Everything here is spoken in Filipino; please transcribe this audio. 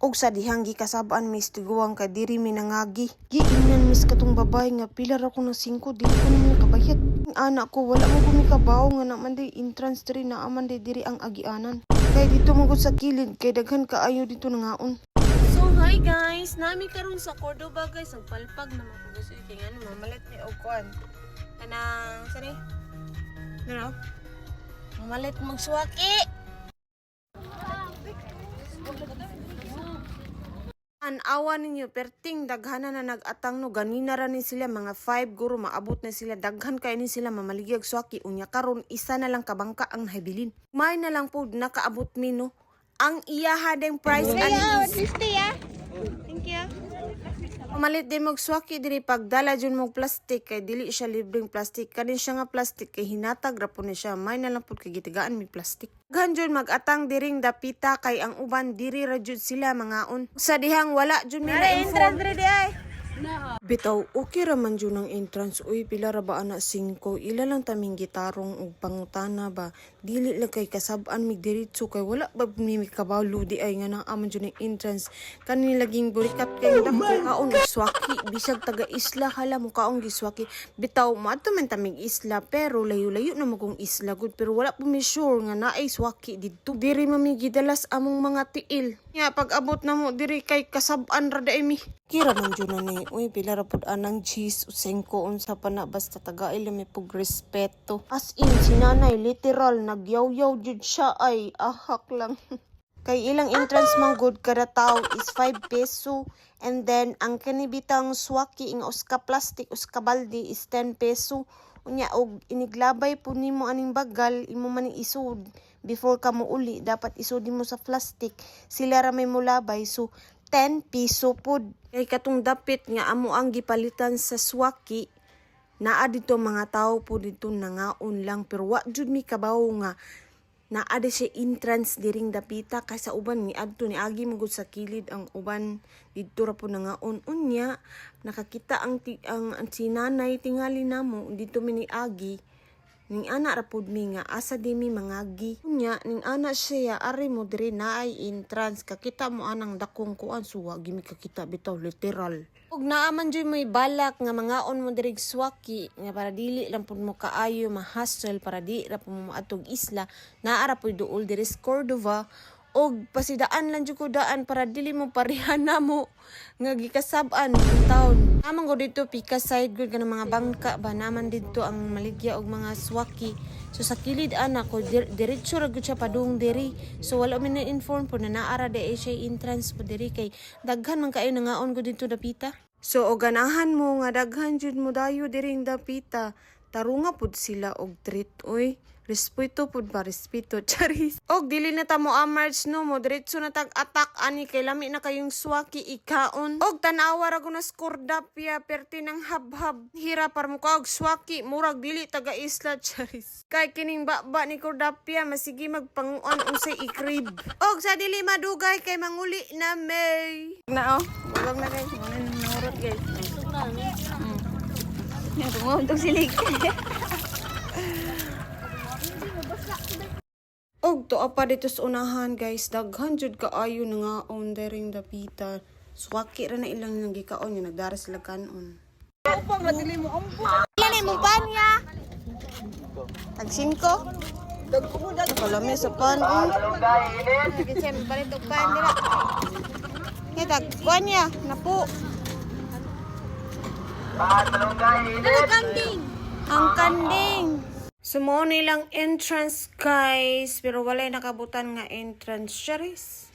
Og sa dihang gikasab-an mis tiguang ka diri mi nangagi. Giingnan mis katong babae nga pilar ako ng 5 dili ko na kabayad. Ang anak ko wala mo gumikabaw nga naman day entrance diri na aman day diri ang agianan. Kay dito mo sa kilid kay daghan kaayo dito nangaon. So hi guys, nami karon sa Cordoba guys, ang palpag na mapugusoy kay ngano mamalit ni og kuan. Kanang sani? Ano? Mamalit magsuwaki. An-awa ninyo perting daghana na nag-atang no ganina ra ni sila mga 5 guro maabot na sila daghan kay ni sila mamaligya og swaki unya karon isa na lang kabangka ang nahabilin. May na lang pud nakaabot mi no ang iyaha deng price and thank you. Pamalit din mong swaki diri pagdala dyan mong plastic kay dili siya libreng plastic. Kanin siya nga plastic kay hinatag rapon na siya. May na lang po kay gitigaan may plastic. Ganjon mag-atang diring dapita kay ang uban diri ra jud sila mangaon. Sa dihang wala jud mi na info. Bitaw, okay raman dyan ang entrance. Uy, pila ra ba ana 5? Ila lang taming gitarong og pangutana ba? Dili lang kay kasab-an mig diritso kay wala ba mi kabawlo di ay nga nang aman dyan ang entrance. Kanin laging burikat kay dako kaon swaki. Bisag taga isla hala mo kaong giswaki. Bitaw, maadto man taming isla pero layo-layo na mo kong isla good pero wala po mi sure nga naay swaki dito. Diri mami gidalas among mga tiil. Nga pag abot na mo diri kay kasab-an ra daay mi. Kira man dyan na ni. Uy, pila ra pud anang cheese o 5 unsa pa na basta tagail mi pug respeto. As in si nanay literal nagyaw-yaw jud siya ay ahak lang. Kay ilang entrance man good kada tao is 5 peso and then ang kanibitang swaki nga uska plastic uska balde is 10 peso. Unya og iniglabay po nimo aning bagal imo man isud before ka mo uli dapat isudin mo sa plastic sila ra may mulabay so 10 piso pod. Kay katong dapit nga amo ang gipalitan sa swaki naa dito mga tao po dito nangaon lang pero wa jud mi kabaw nga naa di siya entrance diring dapita kay sa uban ni adto ni agi mo gud sa kilid ang uban dito ra po nangaon unya nakakita ang sinanay tingali namo dito mi ni agi ning ana ra pud mi nga asa di mi mangagi unya ning ana siya ari mo diri naay entrance kakita mo anang dakong kuan suwa gimi kakita bitaw literal ug naaman joy may balak nga mangaon mo diri swaki nga para dili lang pud mo kaayo ma-hustle para di ra po mo atog isla naa ra pud duol diri sa Cordova og pasidaan lang jud ko daan para dili mo parehan na mo nga gikasab-an ang taon. Naman ko dito pika side good ka ng mga bangka ba naman dito ang maligya og mga swaki. So sa kilid ana ko diretso ra gud siya padung diri. So wala mi na inform po na naara de siya entrance po diri kay daghan man kayo nangaon ko dito dapita. So og ganahan mo nga daghan jud mo dayo diring dapita. Tarunga pud sila og treat oy. Respeto pud ba respeto charis. Og dili na ta mo amarch no mo diretso na tag attack ani kay lami na kayong swaki ikaon. Og tanawa ra guna skordapya perti ng habhab. Hira par mo ka og swaki murag dili taga isla charis. Kay kining baba ni kordapya masigi magpanguan unsay ikrib. Og sa dili madugay kay manguli na may. Na oh. Wag na guys. Nurot guys. Yan tungod silig. Og to apa dito sa unahan guys, daghan jud kaayo nga on dering dapita. Swaki ra na ilang nang gikaon nga nagdara sila kanon. Upang madili mo ampo. Ilan ay mong panya? Tag 5? Dagkudan Kalami sa pan. Sige siya, mapalit og pan dira. Kaya tag panya, napo. kanding. Ang kanding. Sumo nilang entrance guys, pero walay nakabutan nga entrance charis.